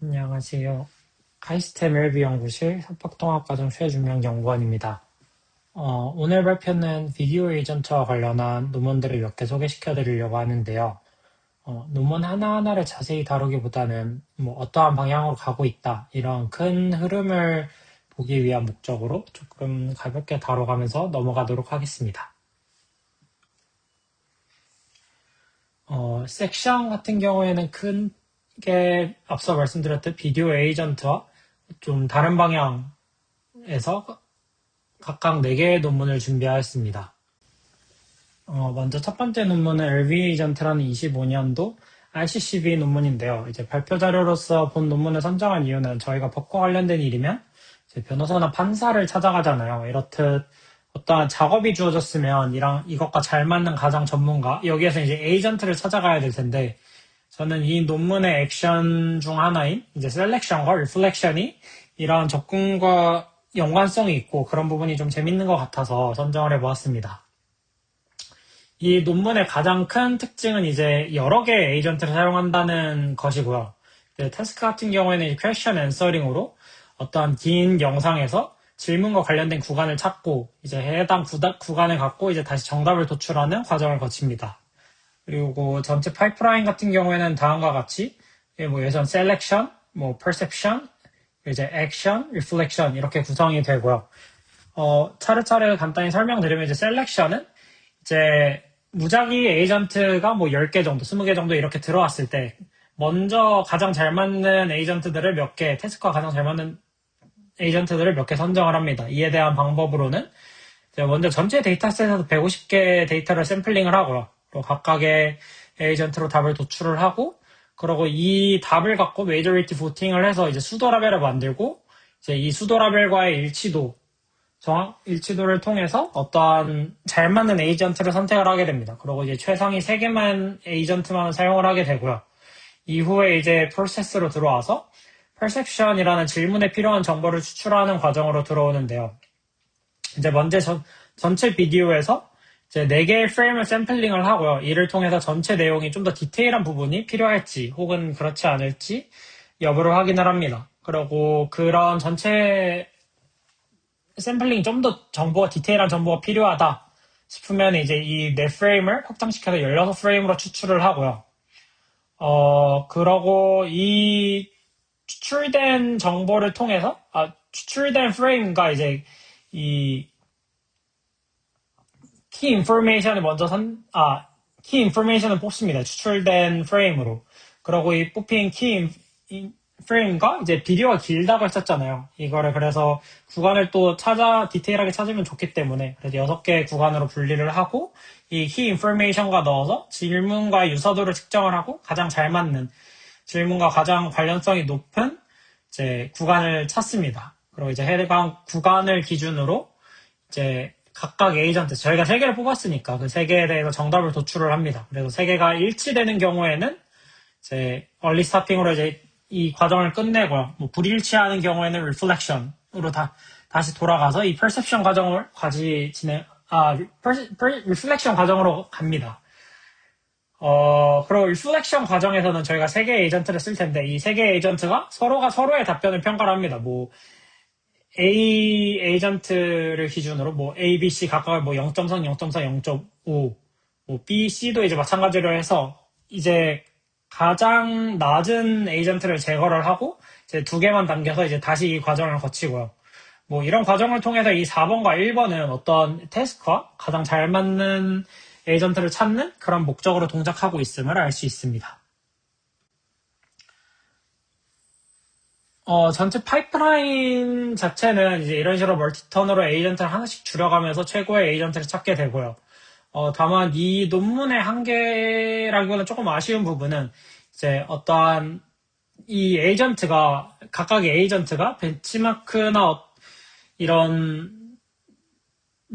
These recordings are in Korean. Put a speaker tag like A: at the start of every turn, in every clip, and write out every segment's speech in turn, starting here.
A: 안녕하세요. 카이스트 멜비 연구실 협박통합과정 최준명 연구원입니다. 오늘 발표는 비디오 에이전트와 관련한 논문들을 몇 개 소개시켜 드리려고 하는데요. 논문 하나하나를 자세히 다루기보다는 어떠한 방향으로 가고 있다, 이런 큰 흐름을 보기 위한 목적으로 조금 가볍게 다뤄가면서 넘어가도록 하겠습니다. 섹션 같은 경우에는 크게 앞서 말씀드렸듯 비디오 에이전트와 좀 다른 방향에서 각각 4개의 논문을 준비하였습니다. 먼저 첫 번째 논문은 LV 에이전트라는 25년도 ICCB 논문인데요. 이제 발표 자료로서 본 논문을 선정한 이유는 저희가 법과 관련된 일이면 이제 변호사나 판사를 찾아가잖아요. 이렇듯 어떠한 작업이 주어졌으면 이것과 잘 맞는 가장 전문가, 여기에서 이제 에이전트를 찾아가야 될 텐데, 저는 이 논문의 액션 중 하나인 이제 셀렉션과 리플렉션이 이러한 접근과 연관성이 있고 그런 부분이 좀 재밌는 것 같아서 선정을 해보았습니다. 이 논문의 가장 큰 특징은 이제 여러 개의 에이전트를 사용한다는 것이고요. 태스크 같은 경우에는 퀘스천 앤서링으로 어떠한 긴 영상에서 질문과 관련된 구간을 찾고 이제 해당 구간을 갖고 이제 다시 정답을 도출하는 과정을 거칩니다. 그리고 전체 파이프라인 같은 경우에는 다음과 같이 예전 셀렉션, 퍼셉션, 이제 액션, 리플렉션 이렇게 구성이 되고요. 차례차례 간단히 설명드리면 이제 셀렉션은 이제 무작위 에이전트가 10개 정도, 20개 정도 이렇게 들어왔을 때 먼저 가장 잘 맞는 에이전트들을 몇 개, 태스크와 가장 잘 맞는 에이전트들을 몇 개 선정을 합니다. 이에 대한 방법으로는 먼저 전체 데이터셋에서 150개 데이터를 샘플링을 하고요. 그리고 각각의 에이전트로 답을 도출을 하고, 그리고 이 답을 갖고 메이저리티 보팅을 해서 이제 수도 라벨을 만들고, 이제 이 수도 라벨과의 일치도를 통해서 어떠한 잘 맞는 에이전트를 선택을 하게 됩니다. 그리고 이제 최상위 3개만 에이전트만 사용을 하게 되고요. 이후에 이제 프로세스로 들어와서 perception이라는 질문에 필요한 정보를 추출하는 과정으로 들어오는데요. 이제 먼저 전체 비디오에서 이제 4개의 프레임을 샘플링을 하고요. 이를 통해서 전체 내용이 좀 더 디테일한 부분이 필요할지 혹은 그렇지 않을지 여부를 확인을 합니다. 그리고 그런 전체 샘플링 좀 더 디테일한 정보가 필요하다 싶으면 이제 이 4프레임을 확장시켜서 16프레임으로 추출을 하고요. 그러고 이 추출된 정보를 통해서, 추출된 프레임과 이제 이 키 인포메이션을 키 인포메이션을 뽑습니다. 추출된 프레임으로. 그리고 이 뽑힌 키 프레임과 이제 비디오가 길다고 했었잖아요. 이거를 그래서 구간을 또 디테일하게 찾으면 좋기 때문에 그래서 6개의 구간으로 분리를 하고 이 키 인포메이션과 넣어서 질문과 유사도를 측정을 하고 가장 잘 맞는 질문과 가장 관련성이 높은 이제 구간을 찾습니다. 그리고 이제 해당 구간을 기준으로 이제 각각 에이전트, 저희가 3개를 뽑았으니까 그 3개에 대해서 정답을 도출을 합니다. 그래서 3개가 일치되는 경우에는 이제 얼리 스타핑으로 이제 이 과정을 끝내고요. 불일치하는 경우에는 리플렉션으로 다시 돌아가서 이 퍼셉션 과정을 리플렉션 과정으로 갑니다. 그리고 리플렉션 과정에서는 저희가 3개의 에이전트를 쓸 텐데 이 3개의 에이전트가 서로가 서로의 답변을 평가를 합니다. A 에이전트를 기준으로 A, B, C 각각 0.3, 0.4, 0.5, B, C도 이제 마찬가지로 해서 이제 가장 낮은 에이전트를 제거를 하고 이제 2개만 남겨서 이제 다시 이 과정을 거치고요. 이런 과정을 통해서 이 4번과 1번은 어떤 태스크와 가장 잘 맞는 에이전트를 찾는 그런 목적으로 동작하고 있음을 알 수 있습니다. 전체 파이프라인 자체는 이제 이런 식으로 멀티턴으로 에이전트를 하나씩 줄여가면서 최고의 에이전트를 찾게 되고요. 다만 이 논문의 한계라기보다는 조금 아쉬운 부분은 이제 어떠한 이 에이전트가 각각의 에이전트가 벤치마크나 이런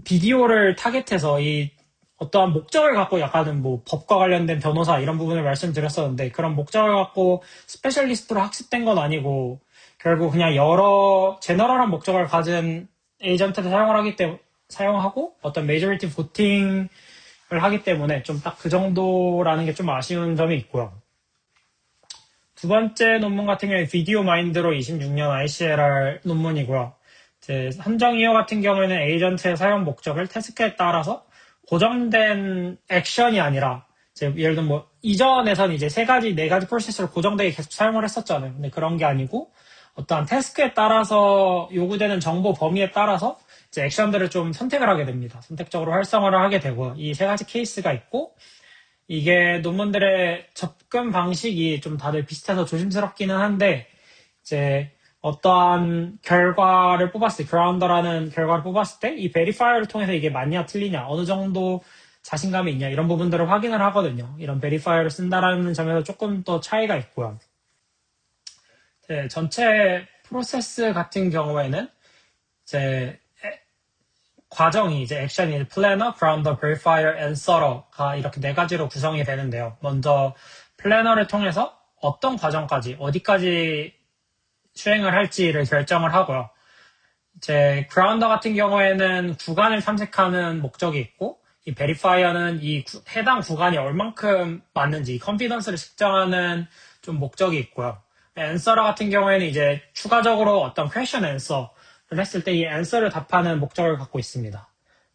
A: 비디오를 타겟해서 이 어떠한 목적을 갖고 약간은 법과 관련된 변호사 이런 부분을 말씀드렸었는데 그런 목적을 갖고 스페셜리스트로 학습된 건 아니고 결국 그냥 여러 제너럴한 목적을 가진 에이전트를 사용하고 어떤 메이저리티 보팅을 하기 때문에 좀 딱 그 정도라는 게 좀 아쉬운 점이 있고요. 두 번째 논문 같은 경우에 비디오 마인드로 26년 ICLR 논문이고요. 이제 함정 이어 같은 경우에는 에이전트의 사용 목적을 태스크에 따라서 고정된 액션이 아니라 이제 예를 들면 뭐 이전에선 이제 세 가지, 네 가지 프로세스를 고정되게 계속 사용을 했었잖아요. 근데 그런 게 아니고 어떠한 태스크에 따라서 요구되는 정보 범위에 따라서 이제 액션들을 좀 선택을 하게 됩니다. 선택적으로 활성화를 하게 되고요. 이 세 가지 케이스가 있고 이게 논문들의 접근 방식이 좀 다들 비슷해서 조심스럽기는 한데 이제 어떠한 결과를 뽑았을 때, 그라운더라는 결과를 뽑았을 때 이 베리파이어를 통해서 이게 맞냐 틀리냐 어느 정도 자신감이 있냐 이런 부분들을 확인을 하거든요. 이런 베리파이어를 쓴다라는 점에서 조금 더 차이가 있고요. 전체 프로세스 같은 경우에는 이제 과정이 이제 액션이 플래너, 그라운더, 베리파이어, 앤서러가 이렇게 네 가지로 구성이 되는데요. 먼저 플래너를 통해서 어떤 과정까지 어디까지 수행을 할지를 결정을 하고요. 이제 그라운더 같은 경우에는 구간을 탐색하는 목적이 있고 이 베리파이어는 이 해당 구간이 얼만큼 맞는지 컨피던스를 측정하는 좀 목적이 있고요. 앤서러 같은 경우에는 이제 추가적으로 어떤 퀘션 앤서를 했을 때 이 앤서를 답하는 목적을 갖고 있습니다.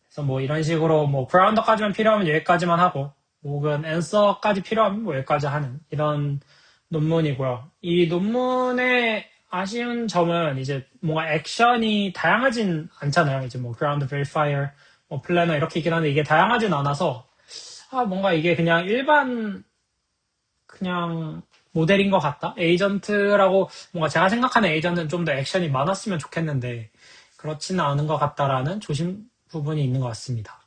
A: 그래서 뭐 이런 식으로 뭐 그라운더까지만 필요하면 여기까지만 하고 혹은 앤서까지 필요하면 뭐 여기까지 하는 이런 논문이고요. 이 논문의 아쉬운 점은 이제 뭔가 액션이 다양하진 않잖아요. 이제 뭐 그라운드 베리파이어, 뭐 플래너 이렇게 있긴 한데 이게 다양하진 않아서 뭔가 이게 그냥 일반 그냥 모델인 것 같다. 에이전트라고 뭔가 제가 생각하는 에이전트는 좀 더 액션이 많았으면 좋겠는데 그렇지는 않은 것 같다라는 조심 부분이 있는 것 같습니다.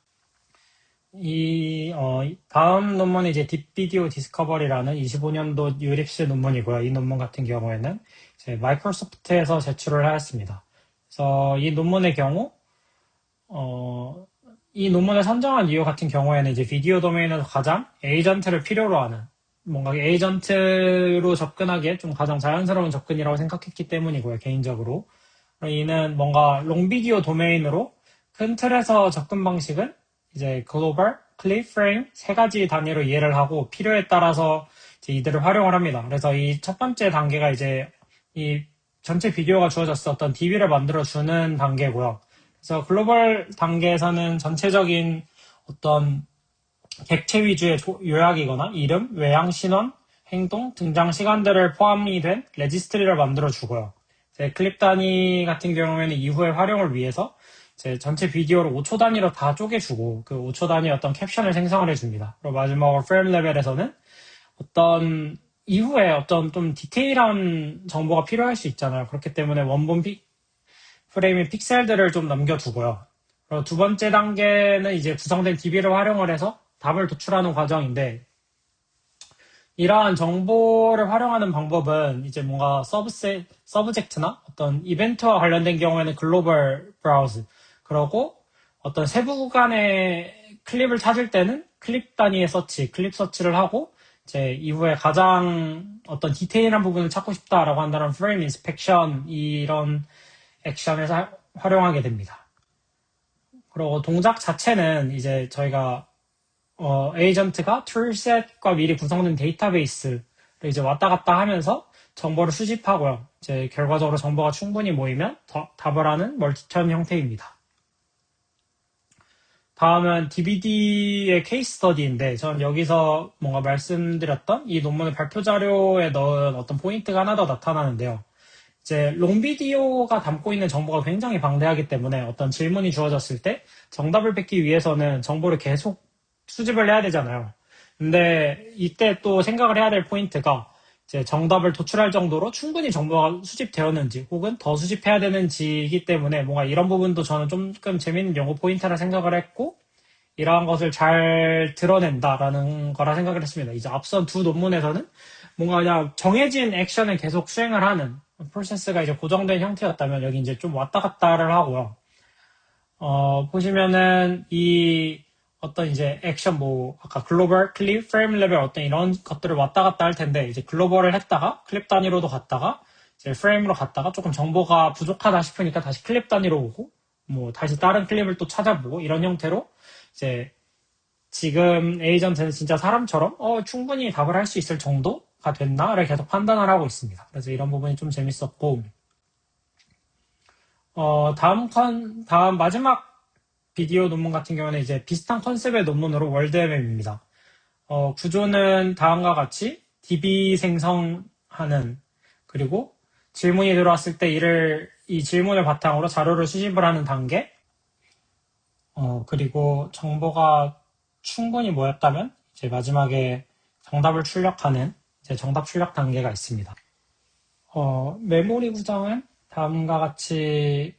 A: 다음 논문은 이제 딥비디오 디스커버리라는 25년도 유립스 논문이고요. 이 논문 같은 경우에는 이제 마이크로소프트에서 제출을 하였습니다. 그래서 이 논문의 경우, 이 논문을 선정한 이유 같은 경우에는 이제 비디오 도메인에서 가장 에이전트를 필요로 하는 뭔가 에이전트로 접근하기에 좀 가장 자연스러운 접근이라고 생각했기 때문이고요. 개인적으로. 이는 뭔가 롱비디오 도메인으로 큰 틀에서 접근 방식은 이제 글로벌, 클립, 프레임 세 가지 단위로 이해를 하고 필요에 따라서 이제 이들을 활용을 합니다. 그래서 이 첫 번째 단계가 이제 이 전체 비디오가 주어졌을 어떤 DB를 만들어주는 단계고요. 그래서 글로벌 단계에서는 전체적인 어떤 객체 위주의 요약이거나 이름, 외양, 신원, 행동, 등장 시간들을 포함이 된 레지스트리를 만들어주고요. 클립 단위 같은 경우에는 이후의 활용을 위해서 전체 비디오를 5초 단위로 다 쪼개주고 그 5초 단위 어떤 캡션을 생성을 해줍니다. 그리고 마지막으로 프레임 레벨에서는 어떤 이후에 어떤 좀 디테일한 정보가 필요할 수 있잖아요. 그렇기 때문에 원본 프레임의 픽셀들을 좀 남겨두고요. 그리고 두 번째 단계는 이제 구성된 DB를 활용을 해서 답을 도출하는 과정인데 이러한 정보를 활용하는 방법은 이제 뭔가 서브젝트나 어떤 이벤트와 관련된 경우에는 글로벌 브라우즈 그러고 어떤 세부 구간의 클립을 찾을 때는 클립 단위의 서치, 클립 서치를 하고 이제 이후에 가장 어떤 디테일한 부분을 찾고 싶다라고 한다면 프레임 인스펙션 이런 액션에서 활용하게 됩니다. 그리고 동작 자체는 이제 저희가 에이전트가 툴셋과 미리 구성된 데이터베이스를 이제 왔다 갔다 하면서 정보를 수집하고요. 이제 결과적으로 정보가 충분히 모이면 답을 하는 멀티턴 형태입니다. 다음은 DBD의 케이스 스터디인데 전 여기서 뭔가 말씀드렸던 이 논문의 발표 자료에 넣은 어떤 포인트가 하나 더 나타나는데요. 이제 롱비디오가 담고 있는 정보가 굉장히 방대하기 때문에 어떤 질문이 주어졌을 때 정답을 뺏기 위해서는 정보를 계속 수집을 해야 되잖아요. 근데 이때 또 생각을 해야 될 포인트가 이제 정답을 도출할 정도로 충분히 정보가 수집되었는지 혹은 더 수집해야 되는지이기 때문에 뭔가 이런 부분도 저는 조금 재밌는 연구 포인트라 생각을 했고 이러한 것을 잘 드러낸다라는 거라 생각을 했습니다. 이제 앞선 두 논문에서는 뭔가 그냥 정해진 액션을 계속 수행을 하는 프로세스가 이제 고정된 형태였다면 여기 이제 좀 왔다 갔다를 하고요. 보시면은 이 어떤 이제 액션 뭐 아까 글로벌, 클립, 프레임 레벨 어떤 이런 것들을 왔다 갔다 할 텐데 이제 글로벌을 했다가 클립 단위로도 갔다가 이제 프레임으로 갔다가 조금 정보가 부족하다 싶으니까 다시 클립 단위로 오고 뭐 다시 다른 클립을 또 찾아보고 이런 형태로 이제 지금 에이전트는 진짜 사람처럼 충분히 답을 할 수 있을 정도 정보가 됐나를 계속 판단을 하고 있습니다. 그래서 이런 부분이 좀 재밌었고, 다음 마지막 비디오 논문 같은 경우는 이제 비슷한 컨셉의 논문으로 월드엠엠입니다. 구조는 다음과 같이 DB 생성하는, 그리고 질문이 들어왔을 때 이 질문을 바탕으로 자료를 수집을 하는 단계, 그리고 정보가 충분히 모였다면 이제 마지막에 정답을 출력하는 이제 정답 출력 단계가 있습니다. 메모리 구성은 다음과 같이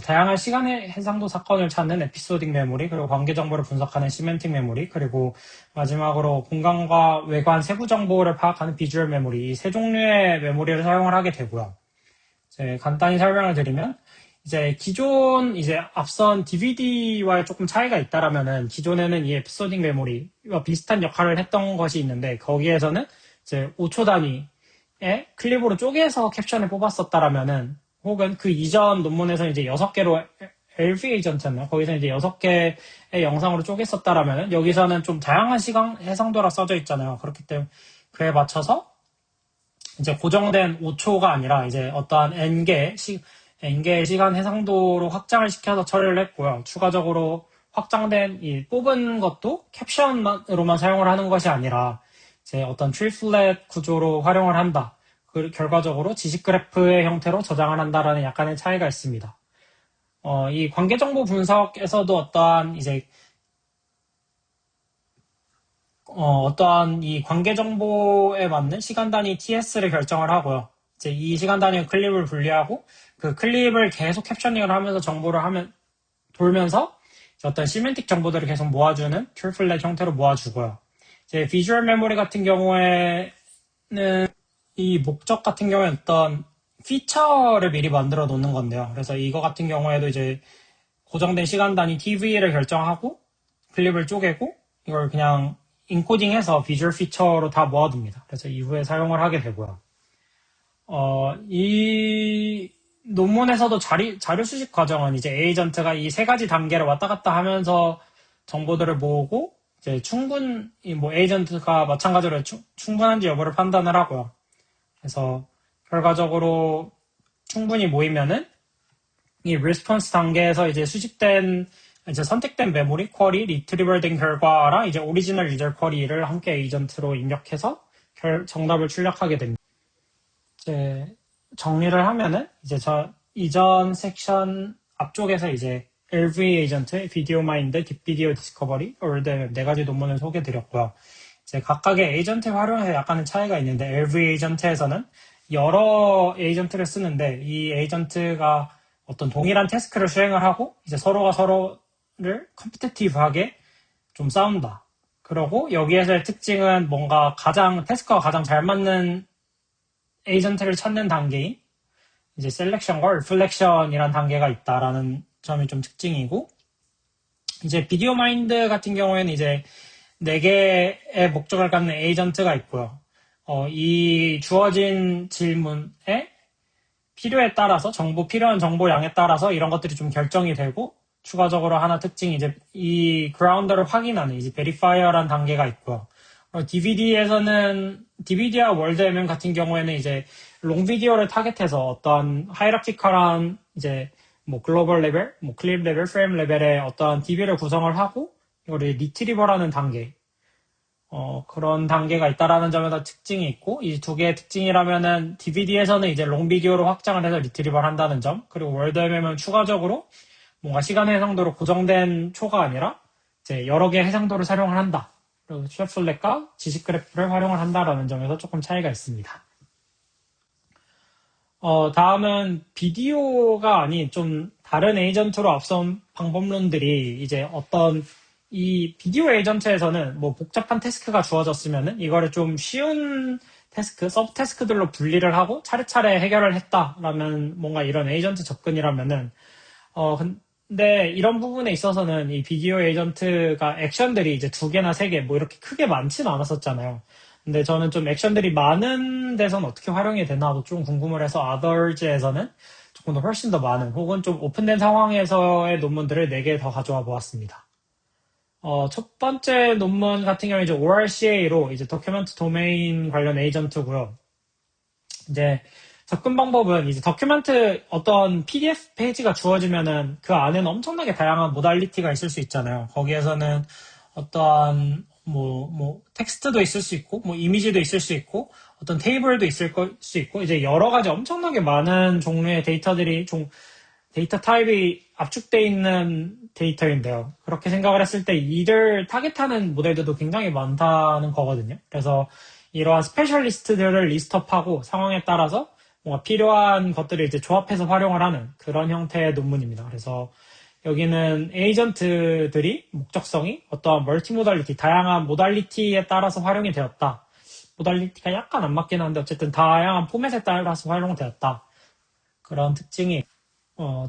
A: 다양한 시간의 해상도 사건을 찾는 에피소딕 메모리, 그리고 관계 정보를 분석하는 시멘틱 메모리, 그리고 마지막으로 공간과 외관 세부 정보를 파악하는 비주얼 메모리, 이 세 종류의 메모리를 사용을 하게 되고요. 이제 간단히 설명을 드리면, 이제 앞선 DVD와의 조금 차이가 있다라면은 기존에는 이 에피소딕 메모리와 비슷한 역할을 했던 것이 있는데, 거기에서는 이제 5초 단위의 클립으로 쪼개서 캡션을 뽑았었다라면은, 혹은 그 이전 논문에서 이제 6개로 LV 에이전트였나? 거기서 이제 6개의 영상으로 쪼갰었다라면은, 여기서는 좀 다양한 시간 해상도라 써져 있잖아요. 그렇기 때문에 그에 맞춰서 이제 고정된 5초가 아니라 이제 어떠한 N개의 시간 해상도로 확장을 시켜서 처리를 했고요. 추가적으로 확장된 이 뽑은 것도 캡션으로만 사용을 하는 것이 아니라 이제 어떤 트리플렛 구조로 활용을 한다. 결과적으로 지식 그래프의 형태로 저장을 한다라는 약간의 차이가 있습니다. 이 관계 정보 분석에서도 어떠한 이 관계 정보에 맞는 시간 단위 TS를 결정을 하고요. 이제 이 시간 단위 클립을 분리하고 그 클립을 계속 캡셔닝을 하면서 돌면서 어떤 시멘틱 정보들을 계속 모아주는 툴플렛 형태로 모아주고요. 이제 비주얼 메모리 같은 경우에는 이 목적 같은 경우에 어떤 피처를 미리 만들어 놓는 건데요. 그래서 이거 같은 경우에도 이제 고정된 시간 단위 TV를 결정하고 클립을 쪼개고 이걸 그냥 인코딩해서 비주얼 피처로 다 모아둡니다. 그래서 이후에 사용을 하게 되고요. 이 논문에서도 자료 수집 과정은 이제 에이전트가 이 세 가지 단계를 왔다 갔다 하면서 정보들을 모으고 이제 에이전트가 마찬가지로 충분한지 여부를 판단을 하고요. 그래서 결과적으로 충분히 모이면은 이 리스폰스 단계에서 이제 선택된 메모리 쿼리, 리트리버 된 결과랑 이제 오리지널 유저 쿼리를 함께 에이전트로 입력해서 정답을 출력하게 됩니다. 이제 정리를 하면은 이제 이전 섹션 앞쪽에서 이제 LV 에이전트, 비디오 마인드, 딥비디오 디스커버리, 월드엠 네 가지 논문을 소개드렸고요. 이제 각각의 에이전트 활용에 약간의 차이가 있는데 LV 에이전트에서는 여러 에이전트를 쓰는데 이 에이전트가 어떤 동일한 태스크를 수행을 하고 이제 서로가 서로를 컴피티티브하게 좀 싸운다. 그러고 여기에서의 특징은 뭔가 태스크가 가장 잘 맞는 에이전트를 찾는 단계인 이제 셀렉션과 리플렉션이라는 단계가 있다라는 점이 좀 특징이고, 이제 비디오 마인드 같은 경우에는 이제 4개의 목적을 갖는 에이전트가 있고요. 이 주어진 질문에 필요에 따라서 필요한 정보량에 따라서 이런 것들이 좀 결정이 되고, 추가적으로 하나 특징이 이제 이 그라운더를 확인하는 이제 베리파이어라는 단계가 있고요. DVD와 월드엠엠 같은 경우에는 이제 롱 비디오를 타겟해서 어떤 하이라키컬한 이제 글로벌 레벨, 클립 레벨, 프레임 레벨의 어떤 DB를 구성을 하고 이거를 리트리버라는 단계, 그런 단계가 있다라는 점에서 특징이 있고, 이 두 개의 특징이라면은 DVD에서는 이제 롱 비디오로 확장을 해서 리트리버를 한다는 점, 그리고 월드엠엠은 추가적으로 뭔가 시간 해상도로 고정된 초가 아니라 이제 여러 개의 해상도를 사용을 한다. 그리고 쉐플렛과 지식 그래프를 활용을 한다라는 점에서 조금 차이가 있습니다. 다음은 비디오가 아닌 좀 다른 에이전트로 앞선 방법론들이 이제 이 비디오 에이전트에서는 복잡한 태스크가 주어졌으면은 이거를 좀 쉬운 서브 태스크들로 분리를 하고 차례차례 해결을 했다라면 뭔가 이런 에이전트 접근이라면은, 근데 이런 부분에 있어서는 이 비디오 에이전트가 액션들이 이제 2개나 3개 이렇게 크게 많지는 않았었잖아요. 근데 저는 좀 액션들이 많은 데서는 어떻게 활용이 되나도 좀 궁금을 해서 Others에서는 조금 더 훨씬 더 많은 혹은 좀 오픈된 상황에서의 논문들을 4개 더 가져와 보았습니다. 첫 번째 논문 같은 경우에 이제 ORCA로 이제 도큐멘트 도메인 관련 에이전트고요. 이제 접근 방법은 이제 다큐멘트 어떤 PDF 페이지가 주어지면은 그 안에는 엄청나게 다양한 모달리티가 있을 수 있잖아요. 거기에서는 어떠한 텍스트도 있을 수 있고, 이미지도 있을 수 있고, 어떤 테이블도 있을 수 있고, 이제 여러 가지 엄청나게 많은 종류의 데이터 타입이 압축되어 있는 데이터인데요. 그렇게 생각을 했을 때 이를 타겟하는 모델들도 굉장히 많다는 거거든요. 그래서 이러한 스페셜리스트들을 리스트업하고 상황에 따라서 뭔가 필요한 것들을 이제 조합해서 활용을 하는 그런 형태의 논문입니다. 그래서 여기는 에이전트들이 목적성이 어떠한 멀티모달리티, 다양한 모달리티에 따라서 활용이 되었다. 모달리티가 약간 안 맞긴 한데 어쨌든 다양한 포맷에 따라서 활용되었다. 그런 특징이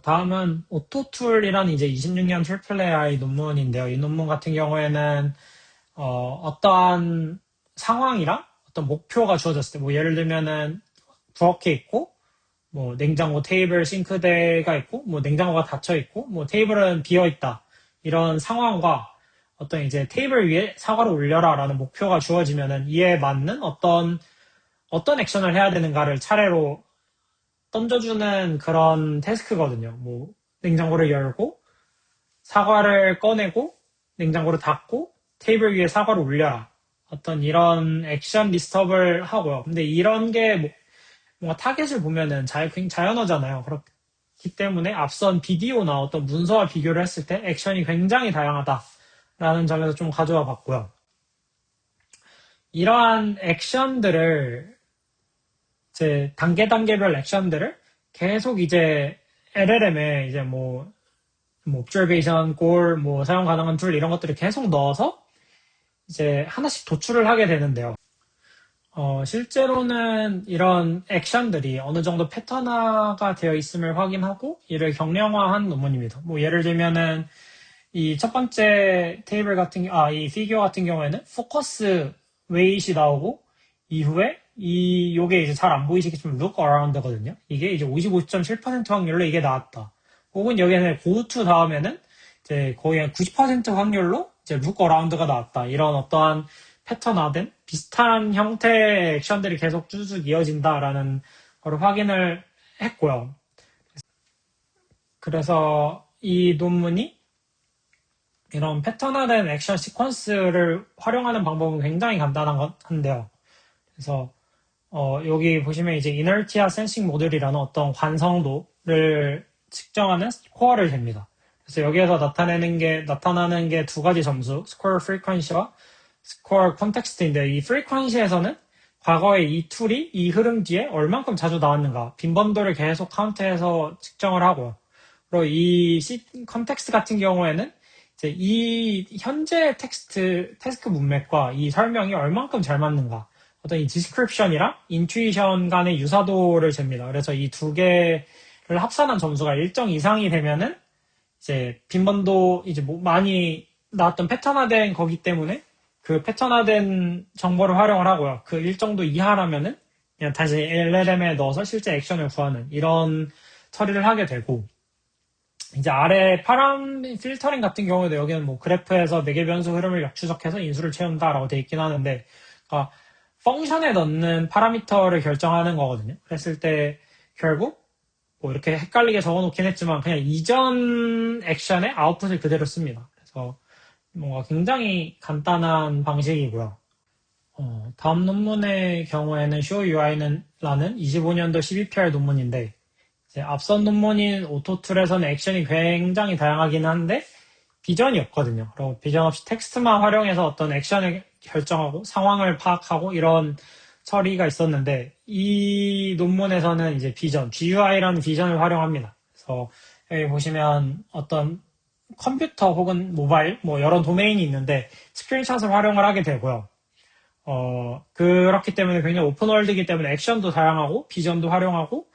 A: 다음은 오토툴이라는 이제 26년 트리플 AI 논문인데요. 이 논문 같은 경우에는 어떠한 상황이랑 어떤 목표가 주어졌을 때, 예를 들면은 부엌에 있고, 냉장고 테이블 싱크대가 있고, 냉장고가 닫혀 있고, 테이블은 비어 있다. 이런 상황과 어떤 이제 테이블 위에 사과를 올려라라는 목표가 주어지면은 이에 맞는 어떤 액션을 해야 되는가를 차례로 던져주는 그런 태스크거든요. 냉장고를 열고, 사과를 꺼내고, 냉장고를 닫고, 테이블 위에 사과를 올려라. 어떤 이런 액션 리스트업을 하고요. 근데 이런 게 뭔가 타겟을 보면은 자연어잖아요. 그렇기 때문에 앞선 비디오나 어떤 문서와 비교를 했을 때 액션이 굉장히 다양하다라는 점에서 좀 가져와 봤고요. 이러한 액션들을 이제 단계별 액션들을 계속 이제 LLM에 이제 observation, goal, 사용 가능한 툴 이런 것들을 계속 넣어서 이제 하나씩 도출을 하게 되는데요. 실제로는 이런 액션들이 어느 정도 패턴화가 되어 있음을 확인하고 이를 경량화한 논문입니다. 예를 들면은 이 첫 번째 이 피규어 같은 경우에는 포커스 웨이트이 나오고 이후에 요게 이제 잘 안 보이시겠지만 look around거든요. 이게 이제 55.7% 확률로 이게 나왔다. 혹은 여기에는 go to 다음에는 이제 거의 한 90% 확률로 이제 look around가 나왔다. 이런 어떠한 패턴화된 비슷한 형태의 액션들이 계속 쭉 이어진다라는 걸 확인을 했고요. 그래서 이 논문이 이런 패턴화된 액션 시퀀스를 활용하는 방법은 굉장히 간단한데요. 그래서 여기 보시면 이제 이너티아 센싱 모델이라는 어떤 관성도를 측정하는 스코어를 잽니다. 그래서 여기에서 나타나는 게 두 가지 점수, 스코어 프리퀀시와 스코어 컨텍스트인데 이 프리퀀시에서는 과거에 이 툴이 이 흐름 뒤에 얼만큼 자주 나왔는가 빈번도를 계속 카운트해서 측정을 하고 그리고 이 컨텍스트 같은 경우에는 이제 이 현재 테스크 문맥과 이 설명이 얼만큼 잘 맞는가 어떤 이 디스크립션이랑 인투이션 간의 유사도를 잽니다. 그래서 이 두 개를 합산한 점수가 일정 이상이 되면은 이제 빈번도 이제 많이 나왔던 패턴화된 거기 때문에 그 패턴화된 정보를 활용을 하고요. 그 일정도 이하라면은 그냥 다시 LLM에 넣어서 실제 액션을 구하는 이런 처리를 하게 되고 이제 아래 파람 필터링 같은 경우에도 여기는 그래프에서 매개 변수 흐름을 역추적해서 인수를 채운다라고 되어 있긴 하는데 그러니까 펑션에 넣는 파라미터를 결정하는 거거든요. 그랬을 때 결국 이렇게 헷갈리게 적어놓긴 했지만 그냥 이전 액션의 아웃풋을 그대로 씁니다. 그래서 뭔가 굉장히 간단한 방식이고요. 다음 논문의 경우에는 ShowUI는 라는 25년도 12PR 논문인데 이제 앞선 논문인 오토툴에서는 액션이 굉장히 다양하긴 한데 비전이 없거든요. 그리고 비전 없이 텍스트만 활용해서 어떤 액션을 결정하고 상황을 파악하고 이런 처리가 있었는데 이 논문에서는 이제 GUI라는 비전을 활용합니다. 그래서 여기 보시면 어떤 컴퓨터 혹은 모바일 여러 도메인이 있는데 스크린샷을 활용을 하게 되고요. 그렇기 때문에 굉장히 오픈월드이기 때문에 액션도 다양하고 비전도 활용하고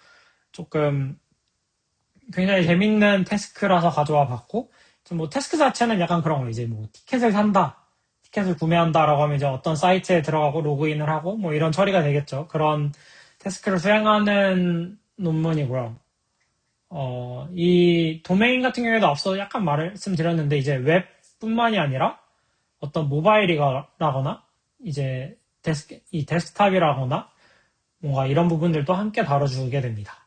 A: 조금 굉장히 재밌는 태스크라서 가져와 봤고 태스크 자체는 약간 그런 거 이제 티켓을 산다 티켓을 구매한다라고 하면 이제 어떤 사이트에 들어가고 로그인을 하고 이런 처리가 되겠죠. 그런 태스크를 수행하는 논문이고요. 이 도메인 같은 경우에도 앞서 약간 말씀드렸는데 이제 웹뿐만이 아니라 어떤 모바일이라거나 이제 이 데스크탑이라거나 뭔가 이런 부분들도 함께 다뤄주게 됩니다.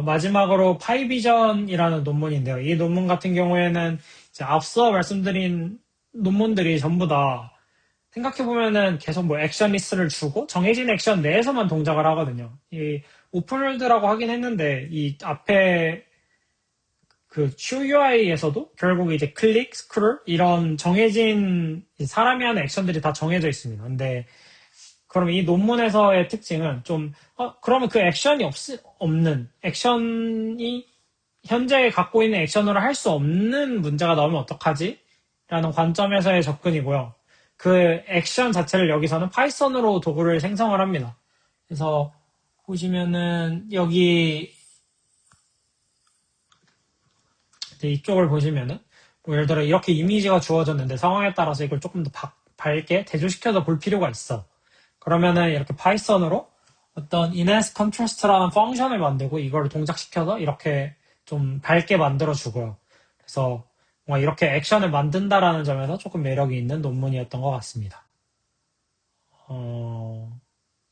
A: 마지막으로 파이비전이라는 논문인데요. 이 논문 같은 경우에는 이제 앞서 말씀드린 논문들이 전부 다 생각해보면은 계속 뭐 액션 리스트를 주고 정해진 액션 내에서만 동작을 하거든요. 이 오픈월드라고 하긴 했는데 이 앞에 그 QUI에서도 결국 이제 클릭, 스크롤 이런 정해진 사람이 하는 액션들이 다 정해져 있습니다. 근데 그럼 이 논문에서의 특징은 좀 그러면 그 액션이 없는 액션이 현재 갖고 있는 액션으로 할 수 없는 문제가 나오면 어떡하지? 라는 관점에서의 접근이고요. 그 액션 자체를 여기서는 파이썬으로 도구를 생성을 합니다. 그래서 보시면은 여기 이쪽을 보시면은 뭐 예를 들어 이렇게 이미지가 주어졌는데 상황에 따라서 이걸 조금 더 밝게 대조시켜서 볼 필요가 있어. 그러면은 이렇게 파이썬으로 어떤 enhance contrast라는 펑션을 만들고 이걸 동작시켜서 이렇게 좀 밝게 만들어 주고요. 그래서 뭔가 이렇게 액션을 만든다라는 점에서 조금 매력이 있는 논문이었던 것 같습니다.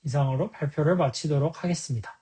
A: 이상으로 발표를 마치도록 하겠습니다.